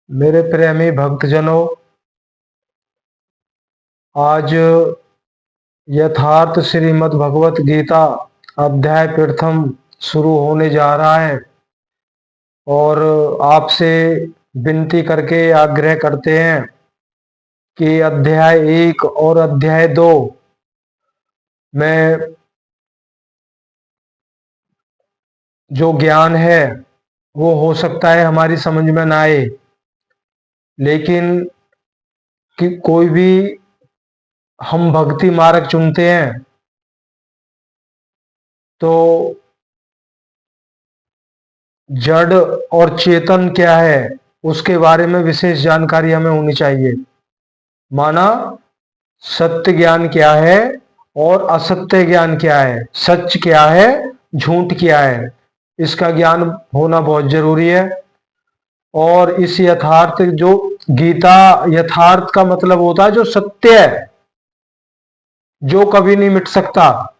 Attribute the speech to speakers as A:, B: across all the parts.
A: मेरे प्रेमी भक्तजनों, आज यथार्थ श्रीमद् भगवत गीता अध्याय प्रथम शुरू होने जा रहा है और आपसे विनती करके आग्रह करते हैं कि अध्याय 1 और अध्याय 2 में जो ज्ञान है वो हो सकता है हमारी समझ में ना आए, लेकिन कि कोई भी हम भक्ति मार्ग चुनते हैं तो जड़ और चेतन क्या है उसके बारे में विशेष जानकारी हमें होनी चाहिए। माना सत्य ज्ञान क्या है और असत्य ज्ञान क्या है, सच क्या है, झूठ क्या है, इसका ज्ञान होना बहुत जरूरी है। और इस यथार्थ जो गीता, यथार्थ का मतलब होता है जो सत्य है, जो कभी नहीं मिट सकता।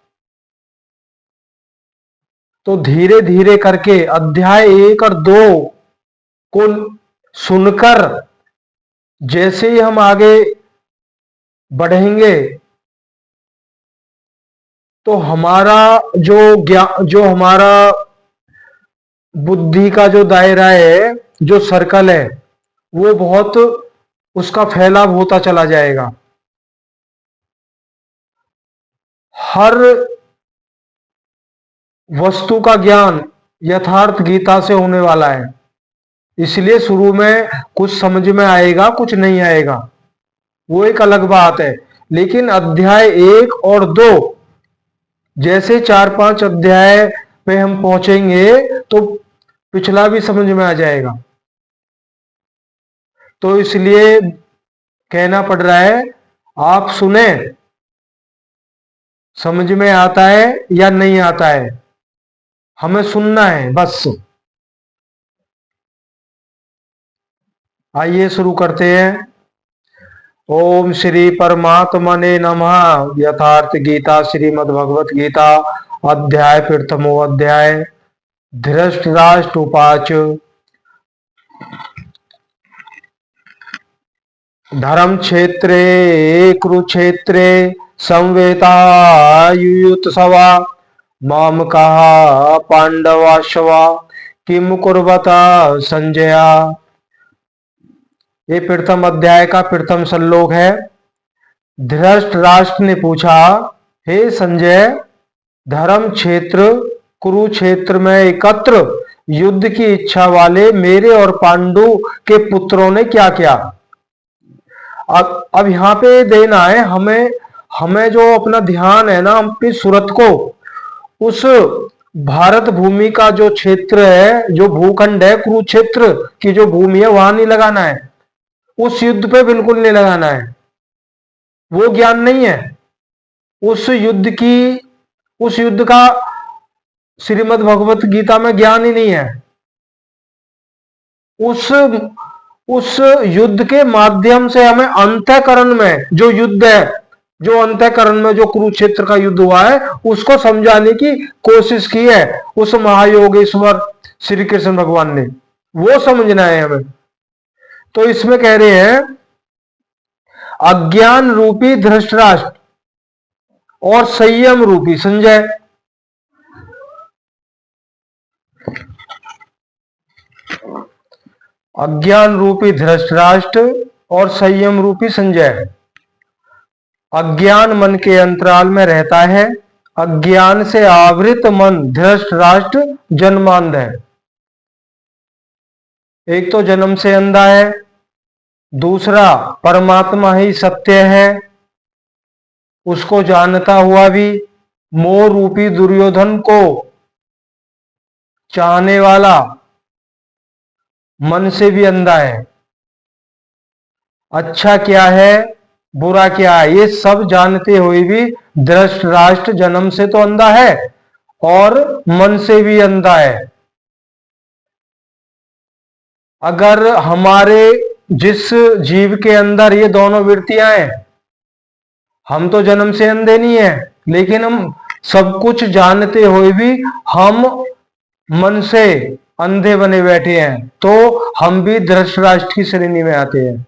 A: तो धीरे धीरे करके अध्याय 1 और 2 को सुनकर जैसे ही हम आगे बढ़ेंगे तो हमारा जो हमारा बुद्धि का जो दायरा है, जो सर्कल है, वो बहुत उसका फैलाव होता चला जाएगा। हर वस्तु का ज्ञान यथार्थ गीता से होने वाला है। इसलिए शुरू में कुछ समझ में आएगा, कुछ नहीं आएगा, वो एक अलग बात है। लेकिन अध्याय 1 और 2 जैसे 4-5 अध्याय पे हम पहुंचेंगे तो पिछला भी समझ में आ जाएगा। तो इसलिए कहना पड़ रहा है, आप सुने, समझ में आता है या नहीं आता है, हमें सुनना है बस। आइए शुरू करते हैं। ओम श्री परमात्मने नमः। यथार्थ गीता श्रीमद् भगवत गीता अध्याय प्रथमो अध्याय। धृतराष्ट्र उवाच धर्म क्षेत्रे कुरुक्षेत्रे संवेतायुयुत्सवा मामकाः पांडवाश्वा किम कुर्वता संजया। ये प्रथम अध्याय का प्रथम श्लोक है। धृतराष्ट्र ने पूछा, हे संजय, धर्म क्षेत्र कुरुक्षेत्र में एकत्र युद्ध की इच्छा वाले मेरे और पांडु के पुत्रों ने क्या किया। अब यहाँ पे देना है हमें हमें जो अपना ध्यान है ना, अपनी सूरत को उस भारत भूमि का जो क्षेत्र है, जो भूखंड है, कुरुक्षेत्र की जो भूमि है, वहां नहीं लगाना है। उस युद्ध पे बिल्कुल नहीं लगाना है। वो ज्ञान नहीं है। उस युद्ध का श्रीमद् भगवत गीता में ज्ञान ही नहीं है। उस युद्ध के माध्यम से हमें अंतःकरण में जो युद्ध है, जो अंतःकरण में जो कुरुक्षेत्र का युद्ध हुआ है, उसको समझाने की कोशिश की है उस महायोगेश्वर श्री कृष्ण भगवान ने। वो समझना है हमें। तो इसमें कह रहे हैं, अज्ञान रूपी धृतराष्ट्र और संयम रूपी संजय। अज्ञान रूपी धृतराष्ट्र और संयम रूपी संजय। अज्ञान मन के अंतराल में रहता है। अज्ञान से आवृत मन धृतराष्ट्र जन्मांध है। एक तो जन्म से अंधा है, दूसरा परमात्मा ही सत्य है, उसको जानता हुआ भी मोह रूपी दुर्योधन को चाहने वाला मन से भी अंधा है। अच्छा क्या है, बुरा क्या है, ये सब जानते हुए भी धृतराष्ट्र जन्म से तो अंधा है और मन से भी अंधा है। अगर हमारे जिस जीव के अंदर ये दोनों वृत्तियां हैं, हम तो जन्म से अंधे नहीं है, लेकिन हम सब कुछ जानते हुए भी हम मन से अंधे बने बैठे हैं, तो हम भी धृतराष्ट्र की श्रेणी में आते हैं।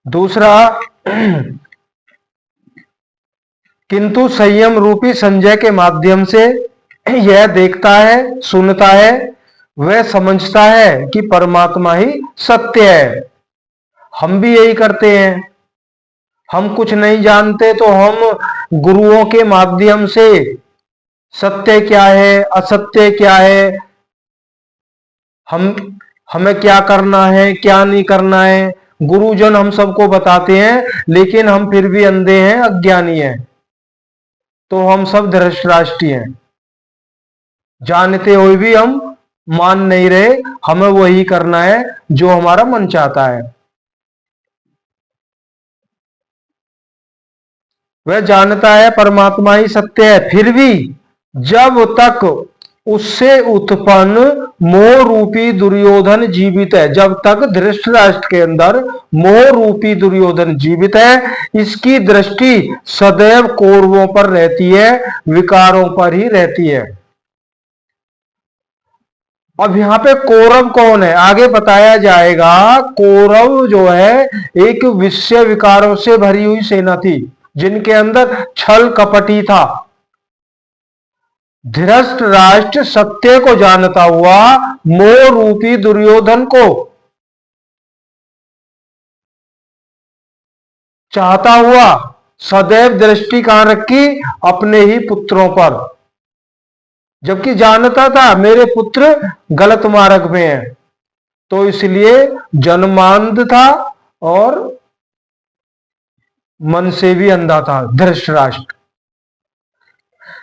A: दूसरा, किंतु संयम रूपी संजय के माध्यम से यह देखता है, सुनता है, वह समझता है कि परमात्मा ही सत्य है। हम भी यही करते हैं। हम कुछ नहीं जानते तो हम गुरुओं के माध्यम से सत्य क्या है, असत्य क्या है, हम हमें क्या करना है, क्या नहीं करना है, गुरुजन हम सबको बताते हैं, लेकिन हम फिर भी अंधे हैं, अज्ञानी हैं। तो हम सब धृतराष्ट्री हैं। जानते हुए भी हम मान नहीं रहे, हमें वही करना है जो हमारा मन चाहता है। वह जानता है परमात्मा ही सत्य है, फिर भी जब तक उससे उत्पन्न मोह रूपी दुर्योधन जीवित है, जब तक धृतराष्ट्र के अंदर मोह रूपी दुर्योधन जीवित है, इसकी दृष्टि सदैव कौरवों पर रहती है, विकारों पर ही रहती है। अब यहां पे कौरव कौन है आगे बताया जाएगा। कौरव जो है एक विषय विकारों से भरी हुई सेना थी, जिनके अंदर छल कपटी था। धृतराष्ट्र सत्य को जानता हुआ मोह रूपी दुर्योधन को चाहता हुआ सदैव दृष्टि कहां रखी, अपने ही पुत्रों पर, जबकि जानता था मेरे पुत्र गलत मार्ग में हैं। तो इसलिए जन्मांध था और मन से भी अंधा था धृतराष्ट्र।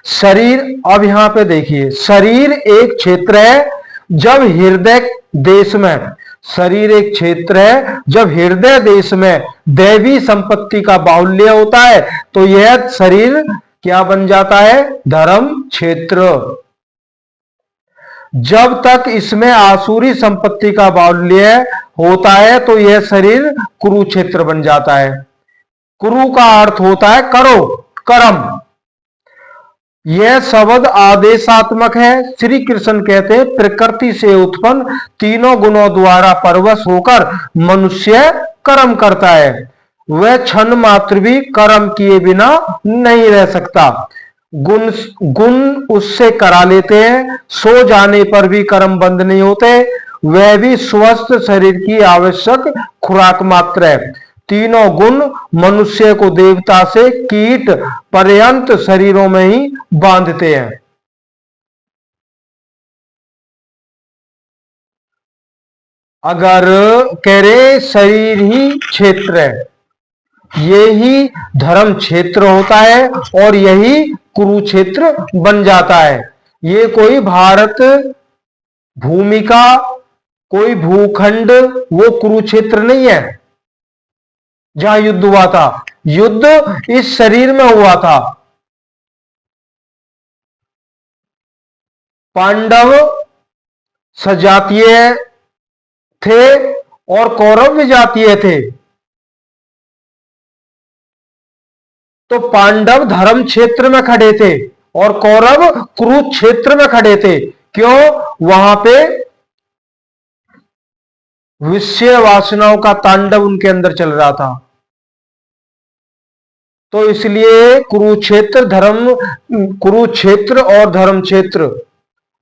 A: शरीर, अब यहां पे देखिए, शरीर एक क्षेत्र है, जब हृदय देश में, शरीर एक क्षेत्र है, जब हृदय देश में दैवी संपत्ति का बाहुल्य होता है तो यह शरीर क्या बन जाता है, धर्म क्षेत्र। जब तक इसमें आसुरी संपत्ति का बाहुल्य होता है तो यह शरीर कुरुक्षेत्र बन जाता है। कुरु का अर्थ होता है करो, कर्म। यह शब्द आदेशात्मक है। श्री कृष्ण कहते हैं प्रकृति से उत्पन्न तीनों गुणों द्वारा परवश होकर मनुष्य कर्म करता है। वह क्षण मात्र भी कर्म किए बिना नहीं रह सकता। गुण गुण उससे करा लेते हैं, सो जाने पर भी कर्म बंद नहीं होते। वह भी स्वस्थ शरीर की आवश्यक खुराक मात्र है। तीनों गुण मनुष्य को देवता से कीट पर्यंत शरीरों में ही बांधते हैं। अगर कह रहे शरीर ही क्षेत्र है, यही धर्म क्षेत्र होता है और यही कुरुक्षेत्र बन जाता है। ये कोई भारत भूमि का कोई भूखंड वो कुरुक्षेत्र नहीं है जहां युद्ध हुआ था। युद्ध इस शरीर में हुआ था। पांडव सजातीय थे और कौरव विजातीय थे। तो पांडव धर्म क्षेत्र में खड़े थे और कौरव कुरुक्षेत्र में खड़े थे। क्यों? वहां पे विषय वासनाओं का तांडव उनके अंदर चल रहा था। तो इसलिए कुरुक्षेत्र और धर्म क्षेत्र,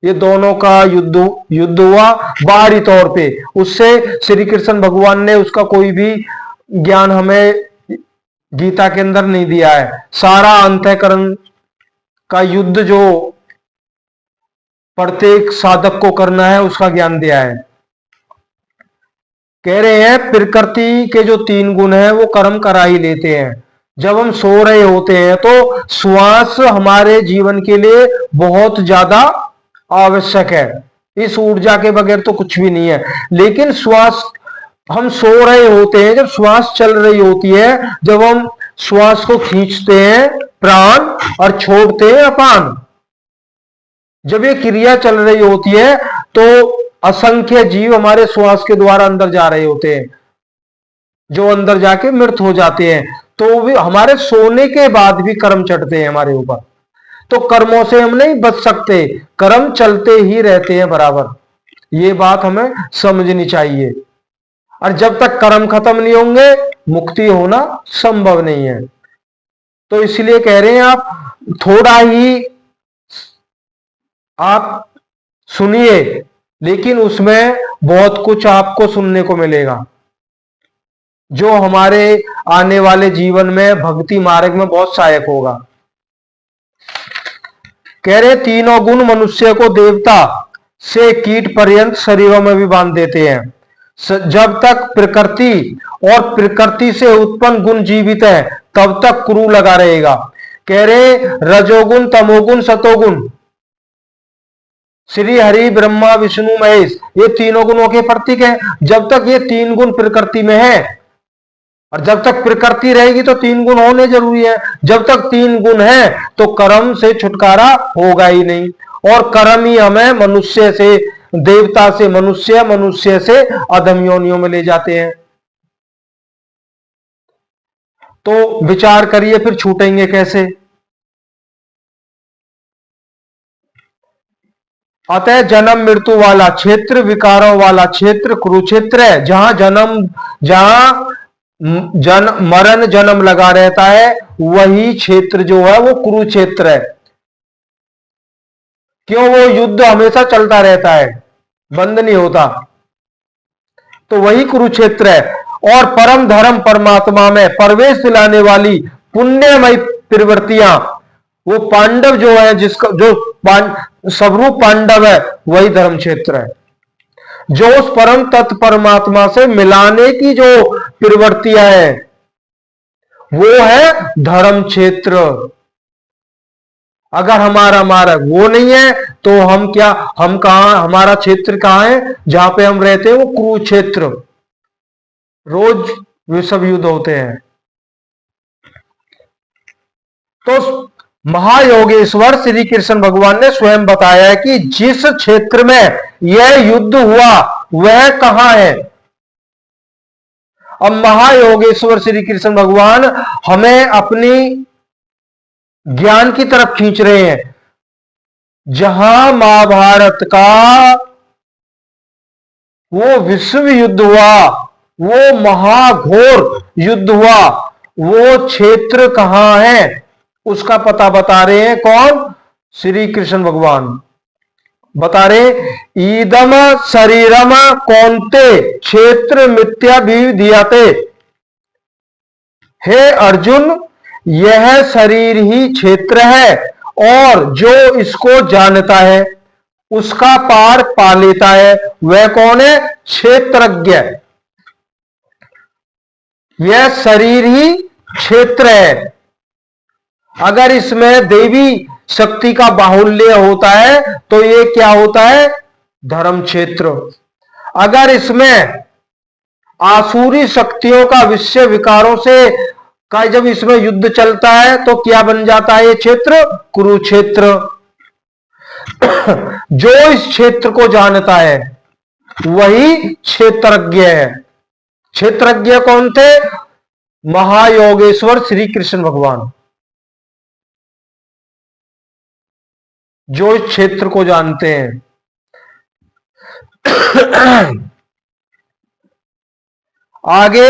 A: ये दोनों का युद्ध हुआ बाहरी तौर पे। उससे श्री कृष्ण भगवान ने उसका कोई भी ज्ञान हमें गीता के अंदर नहीं दिया है। सारा अंतःकरण का युद्ध जो प्रत्येक साधक को करना है उसका ज्ञान दिया है। कह रहे हैं प्रकृति के जो तीन गुण हैं वो कर्म करा ही लेते हैं। जब हम सो रहे होते हैं तो श्वास हमारे जीवन के लिए बहुत ज्यादा आवश्यक है। इस ऊर्जा के बगैर तो कुछ भी नहीं है। लेकिन श्वास, हम सो रहे होते हैं, जब श्वास चल रही होती है, जब हम श्वास को खींचते हैं प्राण और छोड़ते हैं अपान, जब ये क्रिया चल रही होती है तो असंख्य जीव हमारे श्वास के द्वारा अंदर जा रहे होते हैं, जो अंदर जाके मृत हो जाते हैं। तो भी हमारे सोने के बाद भी कर्म चढ़ते हैं हमारे ऊपर। तो कर्मों से हम नहीं बच सकते, कर्म चलते ही रहते हैं बराबर। ये बात हमें समझनी चाहिए। और जब तक कर्म खत्म नहीं होंगे मुक्ति होना संभव नहीं है। तो इसलिए कह रहे हैं आप थोड़ा ही आप सुनिए, लेकिन उसमें बहुत कुछ आपको सुनने को मिलेगा जो हमारे आने वाले जीवन में भक्ति मार्ग में बहुत सहायक होगा। कह रहे तीनों गुण मनुष्य को देवता से कीट पर्यंत शरीरों में भी बांध देते हैं। जब तक प्रकृति और प्रकृति से उत्पन्न गुण जीवित है तब तक क्रू लगा रहेगा। कह रहे रजोगुण, तमोगुण, सतोगुण, श्री हरि ब्रह्मा विष्णु महेश, ये तीनों गुणों के प्रतीक हैं। जब तक ये तीन गुण प्रकृति में है, और जब तक प्रकृति रहेगी तो तीन गुण होने जरूरी है। जब तक तीन गुण है तो कर्म से छुटकारा होगा ही नहीं, और कर्म ही हमें मनुष्य से देवता से मनुष्य, मनुष्य से अधम योनियों में ले जाते हैं। तो विचार करिए फिर छूटेंगे कैसे। अतः जन्म मृत्यु वाला क्षेत्र, विकारों वाला क्षेत्र कुरुक्षेत्र है। जहां मरण जन्म लगा रहता है वही क्षेत्र जो है वो कुरुक्षेत्र है। क्यों? वो युद्ध हमेशा चलता रहता है, बंद नहीं होता, तो वही कुरुक्षेत्र है। और परम धर्म परमात्मा में प्रवेश दिलाने वाली पुण्यमयी प्रवृत्तियां, वो पांडव जो है, जिसका जो स्वरूप पांडव है वही धर्म क्षेत्र है। जो उस परम तत्व परमात्मा से मिलाने की जो प्रवृत्तियां है वो है धर्म क्षेत्र। अगर हमारा मार्ग वो नहीं है तो हम क्या, हम कहां, हमारा क्षेत्र कहां है? जहां पे हम रहते हैं वो कुरुक्षेत्र। रोज विश्व युद्ध होते हैं। तो महायोगेश्वर श्री कृष्ण भगवान ने स्वयं बताया है कि जिस क्षेत्र में यह युद्ध हुआ वह कहां है। अब महायोगेश्वर श्री कृष्ण भगवान हमें अपनी ज्ञान की तरफ खींच रहे हैं। जहां महाभारत का वो विश्व युद्ध हुआ, वो महाघोर युद्ध हुआ, वो क्षेत्र कहां है उसका पता बता रहे हैं। कौन? श्री कृष्ण भगवान बता रहे, ईदम शरीरम कौन्ते क्षेत्र मिथ्या विधीयते। हे अर्जुन, यह शरीर ही क्षेत्र है और जो इसको जानता है उसका पार पा लेता है। वह कौन है? क्षेत्रज्ञ। यह शरीर ही क्षेत्र है। अगर इसमें देवी शक्ति का बाहुल्य होता है तो ये क्या होता है? धर्म क्षेत्र। अगर इसमें आसुरी शक्तियों का विषय विकारों से का जब इसमें युद्ध चलता है तो क्या बन जाता है ये क्षेत्र? कुरुक्षेत्र। जो इस क्षेत्र को जानता है वही क्षेत्रज्ञ है। क्षेत्रज्ञ कौन थे? महायोगेश्वर श्री कृष्ण भगवान, जो इस क्षेत्र को जानते हैं। आगे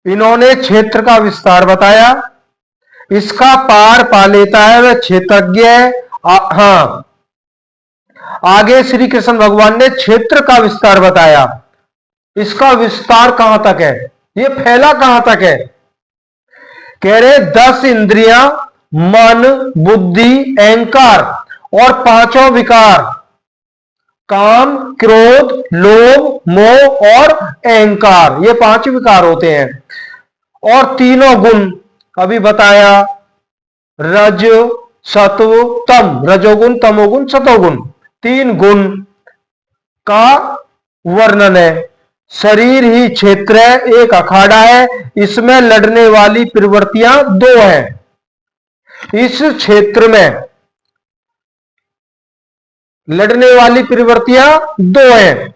A: इन्होंने क्षेत्र का विस्तार बताया। इसका पार पा लेता है वह क्षेत्रज्ञ है। हाँ, आगे श्री कृष्ण भगवान ने क्षेत्र का विस्तार बताया। इसका विस्तार कहां तक है? ये फैला कहां तक है? कह रहे 10 इंद्रियां, मन, बुद्धि, अहंकार और पांचों विकार, काम, क्रोध, लोभ, मोह और अहंकार, ये 5 विकार होते हैं। और तीनों गुण अभी बताया, रज, सत्व, तम, रजोगुण, तमोगुण, सतोगुण, 3 गुण का वर्णन है। शरीर ही क्षेत्र है, एक अखाड़ा है, इसमें लड़ने वाली प्रवृत्तियां 2 हैं। इस क्षेत्र में लड़ने वाली प्रवृत्तियां 2 हैं,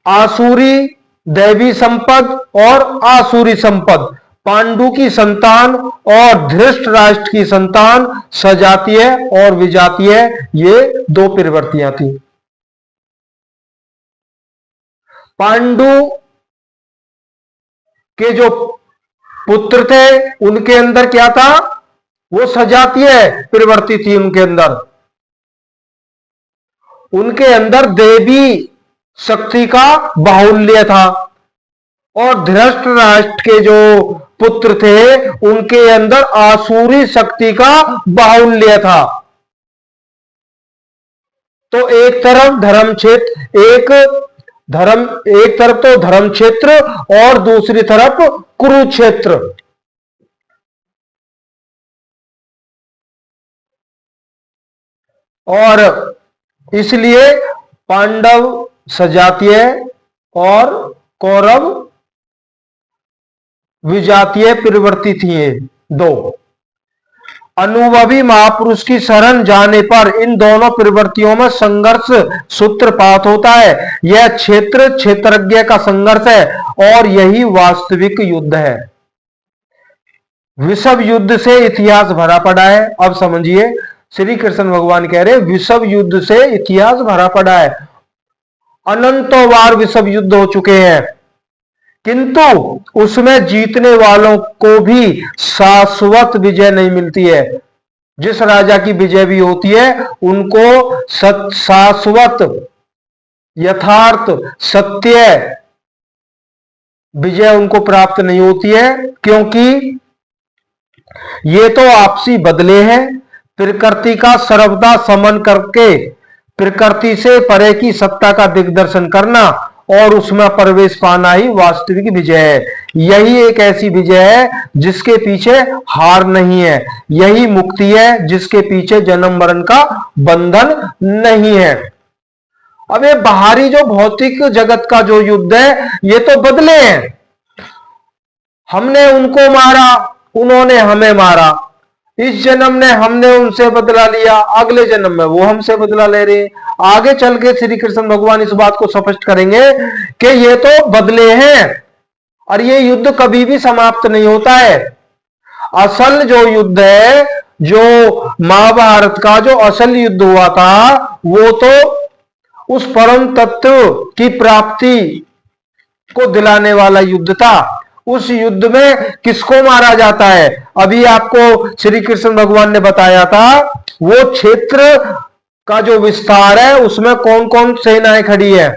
A: आसुरी दैवी संपद और आसुरी संपद। पांडु की संतान और धृतराष्ट्र की संतान सजातीय और विजातीय, ये दो प्रवृत्तियां थी। पांडु के जो पुत्र थे उनके अंदर क्या था, वो सजातीय प्रवृत्ति थी उनके अंदर। उनके अंदर देवी शक्ति का बाहुल्य था। और धृतराष्ट्र के जो पुत्र थे उनके अंदर आसुरी शक्ति का बाहुल्य था। तो एक तरफ धर्म क्षेत्र, एक तरफ तो धर्म क्षेत्र और दूसरी तरफ कुरुक्षेत्र। और इसलिए पांडव सजातीय और कौरव विजातीय प्रवृत्ति थी, ये दो। अनुभवी महापुरुष की शरण जाने पर इन दोनों प्रवृत्तियों में संघर्ष सूत्रपात होता है। यह क्षेत्रज्ञ का संघर्ष है और यही वास्तविक युद्ध है। विषम युद्ध से इतिहास भरा पड़ा है। अब समझिए, श्री कृष्ण भगवान कह रहे विषम युद्ध से इतिहास भरा पड़ा है। अनंतों बार विषम युद्ध हो चुके हैं, किंतु उसमें जीतने वालों को भी शाश्वत विजय नहीं मिलती है। जिस राजा की विजय भी होती है उनको शाश्वत यथार्थ सत्य विजय उनको प्राप्त नहीं होती है, क्योंकि ये तो आपसी बदले हैं। प्रकृति का सर्वदा समन करके प्रकृति से परे की सत्ता का दिग्दर्शन करना और उसमें प्रवेश पाना ही वास्तविक विजय है। यही एक ऐसी विजय है जिसके पीछे हार नहीं है। यही मुक्ति है जिसके पीछे जन्म मरण का बंधन नहीं है। अब ये बाहरी जो भौतिक जगत का जो युद्ध है ये तो बदले हैं। हमने उनको मारा, उन्होंने हमें मारा। इस जन्म में हमने उनसे बदला लिया, अगले जन्म में वो हमसे बदला ले रहे। आगे चल के श्री कृष्ण भगवान इस बात को स्पष्ट करेंगे कि ये तो बदले हैं और ये युद्ध कभी भी समाप्त नहीं होता है। असल जो युद्ध है, जो महाभारत का जो असल युद्ध हुआ था, वो तो उस परम तत्व की प्राप्ति को दिलाने वाला युद्ध था। उस युद्ध में किसको मारा जाता है, अभी आपको श्री कृष्ण भगवान ने बताया था। वो क्षेत्र का जो विस्तार है उसमें कौन कौन सेनाएं खड़ी है।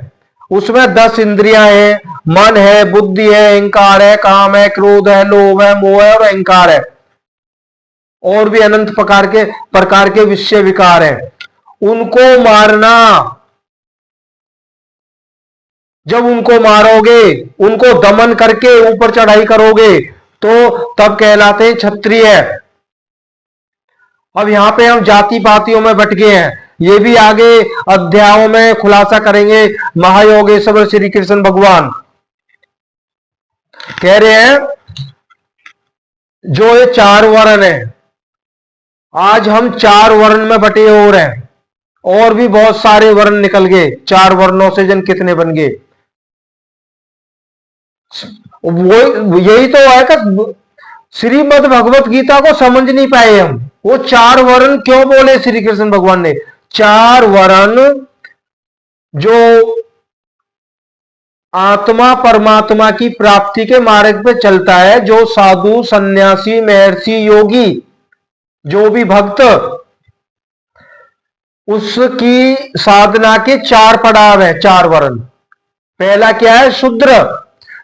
A: उसमें 10 इंद्रियां हैं, मन है, बुद्धि है, अहंकार है, काम है, क्रोध है, लोभ है, मोह है और अहंकार है। और भी अनंत प्रकार के विषय विकार है। उनको मारना, जब उनको मारोगे, उनको दमन करके ऊपर चढ़ाई करोगे तो तब कहलाते हैं क्षत्रिय। अब यहां पे हम जाति पातियों में बट गए हैं, ये भी आगे अध्यायों में खुलासा करेंगे महायोगेश्वर श्री कृष्ण भगवान। कह रहे हैं जो ये 4 वर्ण है, आज हम 4 वर्ण में बटे हो रहे हैं। और भी बहुत सारे वर्ण निकल गए, 4 वर्णों से जन कितने बन गए। वो यही तो है कि श्रीमद् भगवत गीता को समझ नहीं पाए हम। वो 4 वर्ण क्यों बोले श्री कृष्ण भगवान ने? 4 वर्ण जो आत्मा परमात्मा की प्राप्ति के मार्ग पे चलता है, जो साधु सन्यासी महर्षि योगी जो भी भक्त, उसकी साधना के 4 पड़ाव है, 4 वर्ण। पहला क्या है? शूद्र।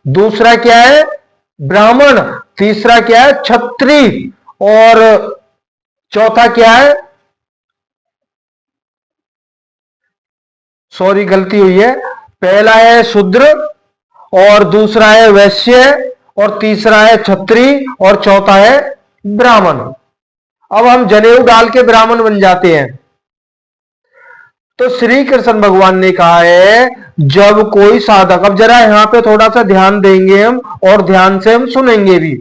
A: दूसरा क्या है? ब्राह्मण। तीसरा क्या है? क्षत्रिय। और चौथा क्या है? सॉरी गलती हुई है, पहला है शूद्र और दूसरा है वैश्य और तीसरा है क्षत्रिय और चौथा है ब्राह्मण। अब हम जनेऊ डाल के ब्राह्मण बन जाते हैं। तो श्री कृष्ण भगवान ने कहा है जब कोई साधक, अब जरा यहां पे थोड़ा सा ध्यान देंगे हम और ध्यान से हम सुनेंगे भी।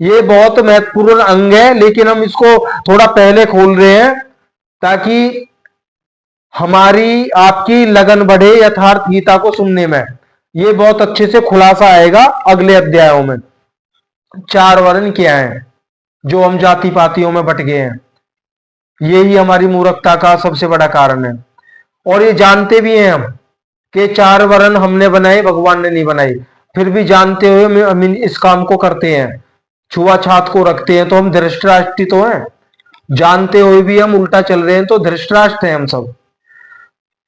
A: ये बहुत महत्वपूर्ण अंग है, लेकिन हम इसको थोड़ा पहले खोल रहे हैं ताकि हमारी आपकी लगन बढ़े यथार्थ गीता को सुनने में। ये बहुत अच्छे से खुलासा आएगा अगले अध्यायों में। चार वर्ण क्या है जो हम जाति पातियों में बट गए हैं। यही हमारी मूर्खता का सबसे बड़ा कारण है। और ये जानते भी हैं हम कि चार वर्ण हमने बनाए, भगवान ने नहीं बनाई, फिर भी जानते हुए हम इस काम को करते हैं, छुआछात को रखते हैं। तो हम धृष्टराष्ट्र तो हैं, जानते हुए भी हम उल्टा चल रहे हैं, तो धृष्टराष्ट्र हैं हम सब।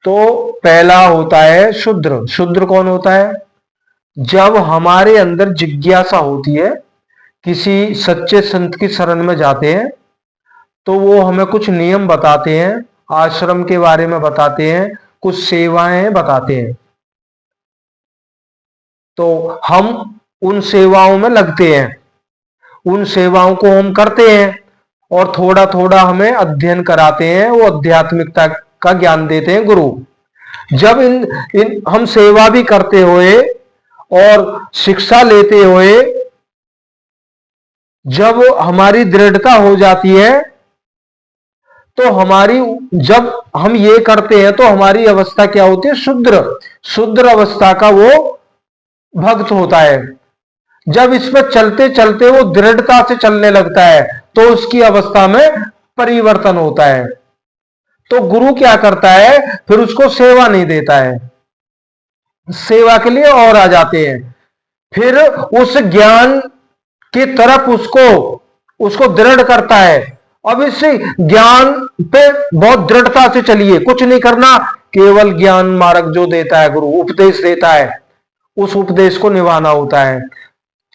A: तो पहला होता है शूद्र। शूद्र कौन होता है? जब हमारे अंदर जिज्ञासा होती है, किसी सच्चे संत की शरण में जाते हैं, तो वो हमें कुछ नियम बताते हैं, आश्रम के बारे में बताते हैं, कुछ सेवाएं बताते हैं, तो हम उन सेवाओं में लगते हैं, उन सेवाओं को हम करते हैं, और थोड़ा थोड़ा हमें अध्ययन कराते हैं, वो आध्यात्मिकता का ज्ञान देते हैं गुरु। जब इन इन हम सेवा भी करते हुए और शिक्षा लेते हुए जब हमारी दृढ़ता हो जाती है, तो हमारी, जब हम ये करते हैं तो हमारी अवस्था क्या होती है? शुद्र। शुद्र अवस्था का वो भक्त होता है। जब इसमें चलते चलते वो दृढ़ता से चलने लगता है, तो उसकी अवस्था में परिवर्तन होता है। तो गुरु क्या करता है? फिर उसको सेवा नहीं देता है, सेवा के लिए और आ जाते हैं, फिर उस ज्ञान की तरफ उसको उसको दृढ़ करता है। अब इस ज्ञान पे बहुत दृढ़ता से चलिए, कुछ नहीं करना, केवल ज्ञान मार्ग जो देता है गुरु, उपदेश देता है, उस उपदेश को निभाना होता है।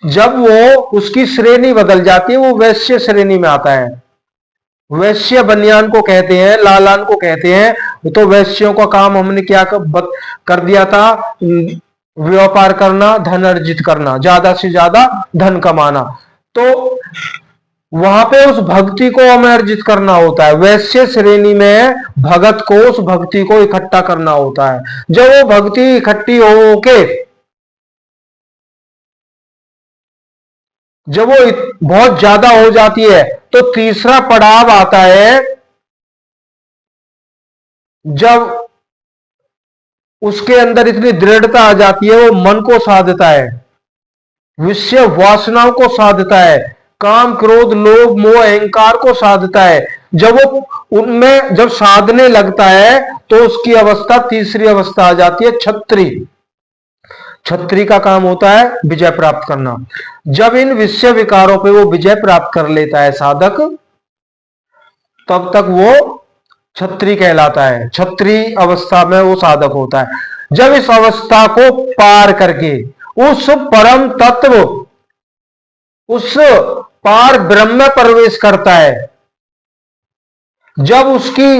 A: जब वो उसकी श्रेणी बदल जाती है, वो वैश्य श्रेणी में आता है। वैश्य बनियान को कहते हैं, लालान को कहते हैं। तो वैश्यों का काम हमने क्या कर दिया था? व्यापार करना, धन अर्जित करना, ज्यादा से ज्यादा धन कमाना। तो वहां पे उस भक्ति को हमें अर्जित करना होता है। वैश्य श्रेणी में भगत को उस भक्ति को इकट्ठा करना होता है। जब वो भक्ति इकट्ठी हो के, जब वो बहुत ज्यादा हो जाती है, तो तीसरा पड़ाव आता है, जब उसके अंदर इतनी दृढ़ता आ जाती है, वो मन को साधता है, विषय वासनाओं को साधता है, काम क्रोध लोभ मोह अहंकार को साधता है। जब वो उनमें जब साधने लगता है, तो उसकी अवस्था, तीसरी अवस्था आ जाती है छत्री। छत्री का काम होता है विजय प्राप्त करना। जब इन विषय विकारों पे वो विजय प्राप्त कर लेता है साधक, तब तक वो छत्री कहलाता है। छत्री अवस्था में वो साधक होता है। जब इस अवस्था को पार करके उस परम तत्व, उस पार ब्रह्म में प्रवेश करता है, जब उसकी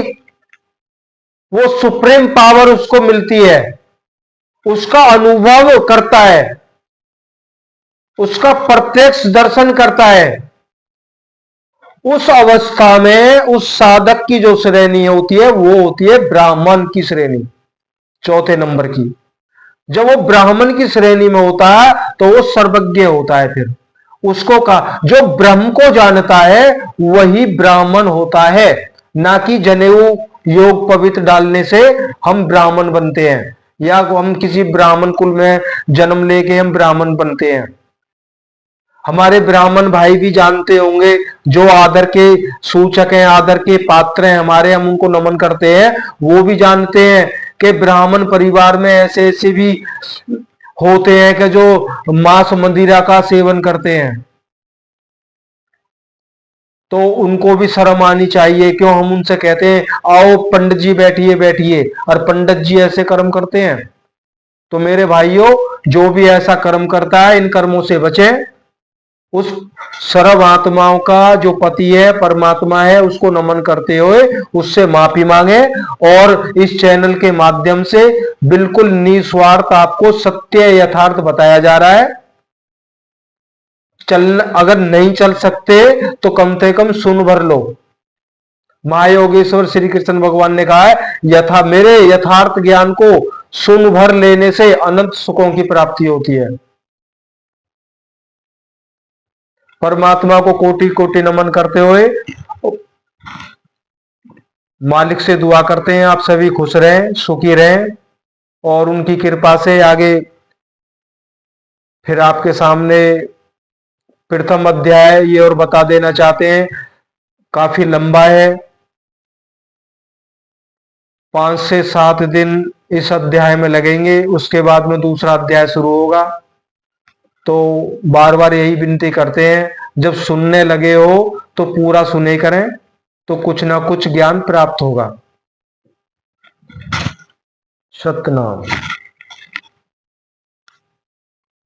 A: वो सुप्रीम पावर उसको मिलती है, उसका अनुभव करता है, उसका प्रत्यक्ष दर्शन करता है, उस अवस्था में उस साधक की जो श्रेणी होती है, वो होती है ब्राह्मण की श्रेणी, चौथे नंबर की। जब वो ब्राह्मण की श्रेणी में होता है, तो वो सर्वज्ञ होता है। फिर उसको का जो ब्रह्म को जानता है, वही ब्राह्मण होता है। ना कि जनेऊ योग पवित्र डालने से हम ब्राह्मण बनते हैं, या हम किसी ब्राह्मण कुल में जन्म लेके हम ब्राह्मण बनते हैं। हमारे ब्राह्मण भाई भी जानते होंगे, जो आदर के सूचक हैं, आदर के पात्र हैं हमारे, हम उनको नमन करते हैं, वो भी जानते हैं कि ब्राह्मण परिवार में ऐसे ऐसे भी होते हैं कि जो मांस मंदिरा का सेवन करते हैं। तो उनको भी शर्म आनी चाहिए। क्यों हम उनसे कहते हैं आओ पंडित जी बैठिए बैठिए, और पंडित जी ऐसे कर्म करते हैं? तो मेरे भाइयों, जो भी ऐसा कर्म करता है, इन कर्मों से बचे। उस सर्व आत्माओं का जो पति है, परमात्मा है, उसको नमन करते हुए उससे माफी मांगे। और इस चैनल के माध्यम से बिल्कुल निस्वार्थ आपको सत्य यथार्थ बताया जा रहा है। अगर नहीं चल सकते तो कम से कम सुन भर लो। महायोगेश्वर श्री कृष्ण भगवान ने कहा है, मेरे यथार्थ ज्ञान को सुन भर लेने से अनंत सुखों की प्राप्ति होती है। परमात्मा को कोटि कोटि नमन करते हुए मालिक से दुआ करते हैं आप सभी खुश रहें, सुखी रहें, और उनकी कृपा से आगे फिर आपके सामने प्रथम अध्याय ये और बता देना चाहते हैं, काफी लंबा है, 5 से 7 दिन इस अध्याय में लगेंगे, उसके बाद में दूसरा अध्याय शुरू होगा। तो बार बार यही विनती करते हैं, जब सुनने लगे हो तो पूरा सुने करें, तो कुछ ना कुछ ज्ञान प्राप्त होगा। सतनाम।